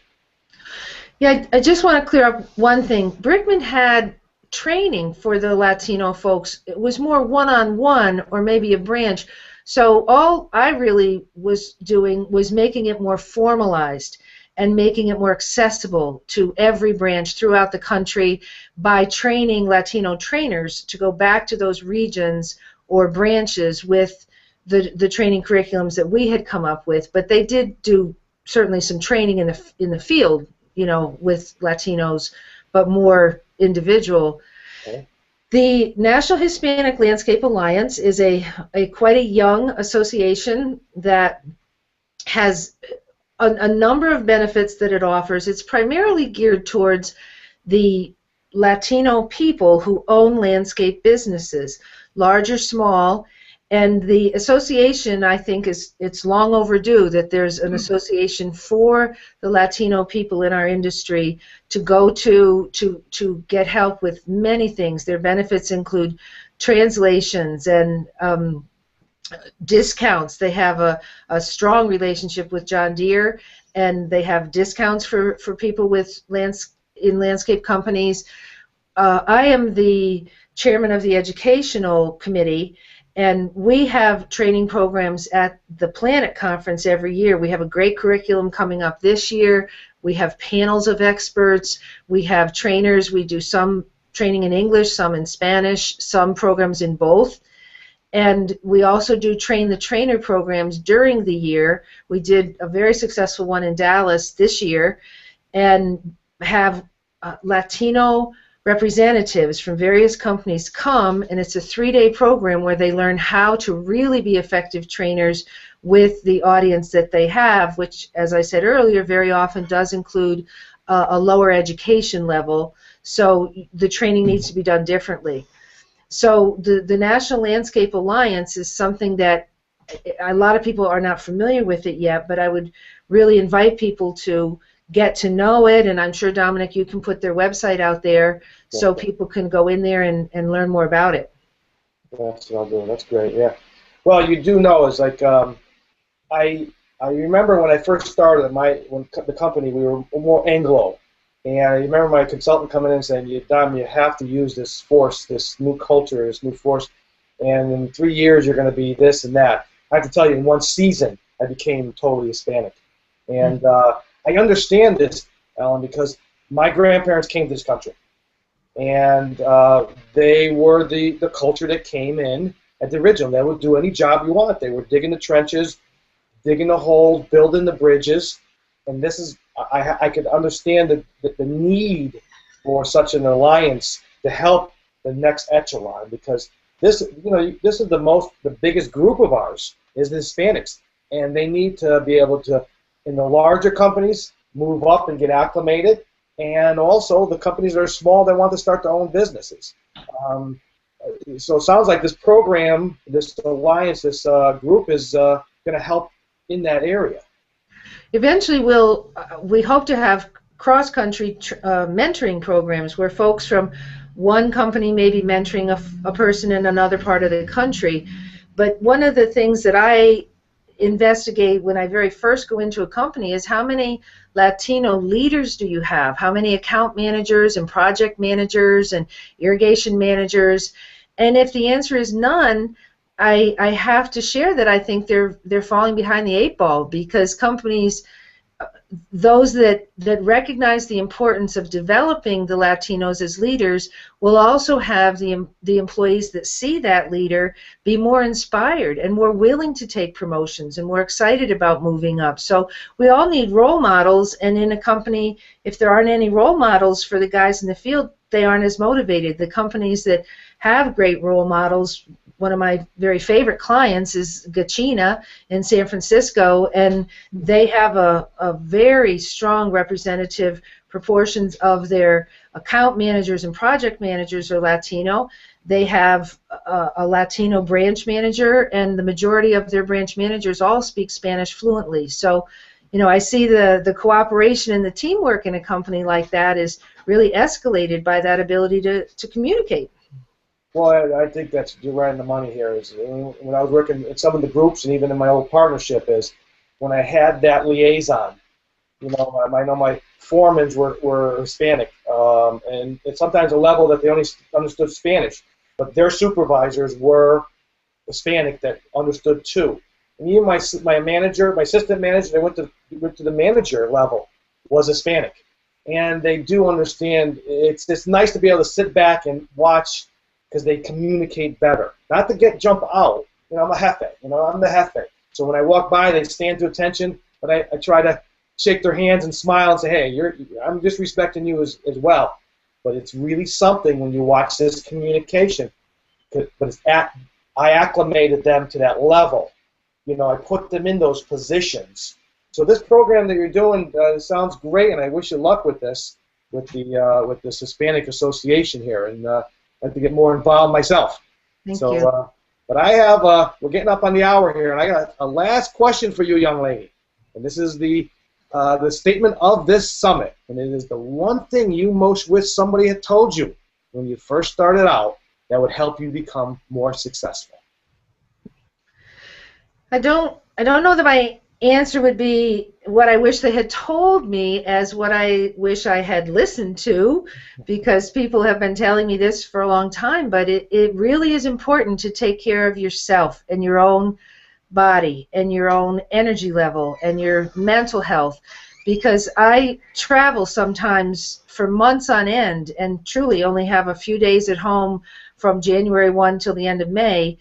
Yeah, I just want to clear up one thing. Brickman had training for the Latino folks. It was more one-on-one or maybe a branch. So all I really was doing was making it more formalized and making it more accessible to every branch throughout the country by training Latino trainers to go back to those regions or branches with the training curriculums that we had come up with. But they did do certainly some training in the field, you know, with Latinos, but more individual. Okay. The National Hispanic Landscape Alliance is quite a young association that has a number of benefits that it offers. It's primarily geared towards the Latino people who own landscape businesses, large or small. And the association, I think, it's long overdue that there's an association for the Latino people in our industry to go to get help with many things. Their benefits include translations and discounts. They have a strong relationship with John Deere, and they have discounts for people with landscape companies. I am the chairman of the educational committee, and we have training programs at the Planet Conference every year. We have a great curriculum coming up this year. We have panels of experts. We have trainers. We do some training in English, some in Spanish, some programs in both. And we also do train the trainer programs during the year. We did a very successful one in Dallas this year and have Latino representatives from various companies come, and it's a 3-day program where they learn how to really be effective trainers with the audience that they have, which, as I said earlier, very often does include a lower education level, so the training needs to be done differently. So the National Landscape Alliance is something that a lot of people are not familiar with it yet, but I would really invite people to get to know it, and I'm sure, Dominic, you can put their website out there so people can go in there and learn more about it. That's what I'll do. That's great, yeah. Well, you do know, is like, I remember when I first started the company, we were more Anglo. And I remember my consultant coming in and saying, Dom, you have to use this force, this new culture, this new force, and in 3 years you're going to be this and that. I have to tell you, in one season, I became totally Hispanic. And I understand this, Ellen, because my grandparents came to this country. And they were the culture that came in at the original. They would do any job you want. They were digging the trenches, digging the holes, building the bridges. And this is, I could understand the need for such an alliance to help the next echelon, because this, this is the biggest group of ours is the Hispanics, and they need to be able to, in the larger companies, move up and get acclimated, and also the companies that are small that want to start their own businesses. So it sounds like this program, this alliance, this group is going to help in that area. Eventually, we hope to have cross-country mentoring programs where folks from one company may be mentoring a person in another part of the country. But one of the things that I investigate when I very first go into a company is how many Latino leaders do you have? How many account managers and project managers and irrigation managers? And if the answer is none, I have to share that I think they're falling behind the 8 ball, because companies, those that recognize the importance of developing the Latinos as leaders, will also have the employees that see that leader be more inspired and more willing to take promotions and more excited about moving up. So we all need role models, and in a company, if there aren't any role models for the guys in the field, they aren't as motivated. The companies that have great role models, one of my very favorite clients is Gachina in San Francisco, and they have a very strong representative proportions of their account managers and project managers are Latino. They have a Latino branch manager, and the majority of their branch managers all speak Spanish fluently. So, I see the cooperation and the teamwork in a company like that is really escalated by that ability to communicate. Well, I think you're right on the money here. Is when I was working in some of the groups and even in my old partnership, is when I had that liaison. I know my foremans were Hispanic, and it's sometimes a level that they only understood Spanish, but their supervisors were Hispanic that understood too. And even my manager, my assistant manager, they went to the manager level, was Hispanic. And they do understand. It's nice to be able to sit back and watch because they communicate better. Not to jump out. You know, I'm a jefe. You know, I'm the jefe. So when I walk by, they stand to attention, but I try to shake their hands and smile and say, hey, I'm just respecting you as well. But it's really something when you watch this communication. But I acclimated them to that level. You know, I put them in those positions. So this program that you're doing sounds great, and I wish you luck with this, with this Hispanic Association here, and I'd like to get more involved myself. Thank you. But I have, we're getting up on the hour here, and I got a last question for you, young lady. And this is the statement of this summit, and it is the one thing you most wish somebody had told you when you first started out that would help you become more successful. I don't know that my answer would be what I wish they had told me as what I wish I had listened to, because people have been telling me this for a long time, but it really is important to take care of yourself and your own body and your own energy level and your mental health, because I travel sometimes for months on end and truly only have a few days at home from January 1 till the end of May.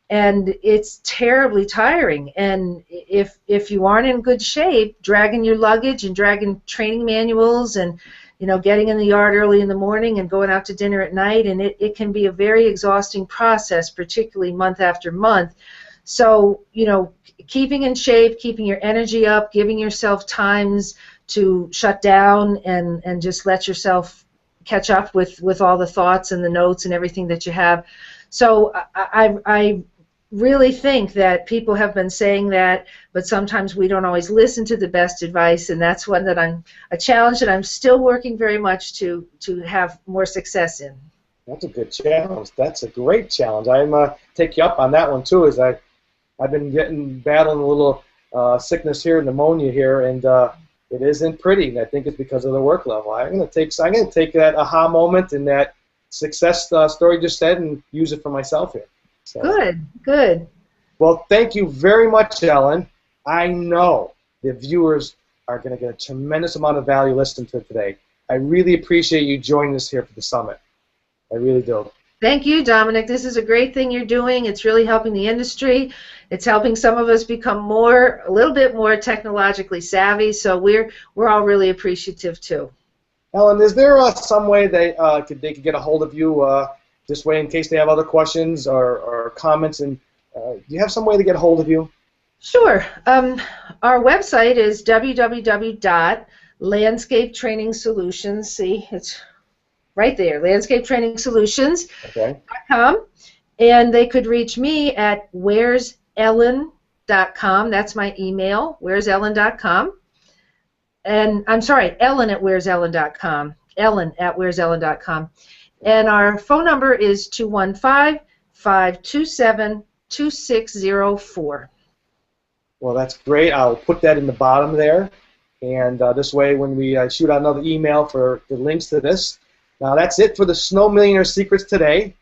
And it's terribly tiring. And if you aren't in good shape, dragging your luggage and dragging training manuals and, you know, getting in the yard early in the morning and going out to dinner at night, and it can be a very exhausting process, particularly month after month. So, you know, keeping in shape, keeping your energy up, giving yourself times to shut down and just let yourself catch up with all the thoughts and the notes and everything that you have. So I really think that people have been saying that, but sometimes we don't always listen to the best advice, and that's one that a challenge that I'm still working very much to have more success in. That's a good challenge. That's a great challenge. I'm take you up on that one too. As I've been battling a little sickness here, pneumonia here, and it isn't pretty. And I think it's because of the work level. I'm gonna take that aha moment and that success story you just said and use it for myself here. So. Good. Well, thank you very much, Ellen. I know the viewers are going to get a tremendous amount of value listening to it today. I really appreciate you joining us here for the summit. I really do. Thank you, Dominic. This is a great thing you're doing. It's really helping the industry. It's helping some of us become a little bit more technologically savvy. So we're all really appreciative too. Ellen, is there some way they could get a hold of you? This way, in case they have other questions or comments, and do you have some way to get a hold of you? Sure. Our website is www.landscapetrainingsolutions. See, it's right there, landscapetrainingsolutions.com. And they could reach me at where'sellen.com. That's my email, where'sellen.com. And I'm sorry, Ellen at where'sellen.com. Ellen at where'sellen.com. And our phone number is 215-527-2604. Well, that's great. I'll put that in the bottom there. And this way, when we shoot out another email for the links to this. Now, that's it for the Snow Millionaire Secrets today.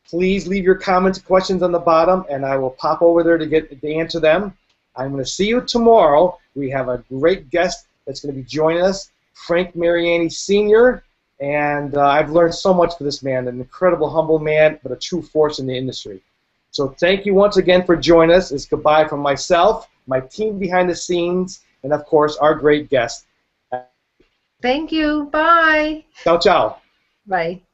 Please leave your comments and questions on the bottom, and I will pop over there to answer them. I'm going to see you tomorrow. We have a great guest that's going to be joining us, Frank Mariani Sr., and I've learned so much from this man, an incredible, humble man, but a true force in the industry. So thank you once again for joining us. It's goodbye from myself, my team behind the scenes, and, of course, our great guest. Thank you. Bye. Ciao, ciao. Bye.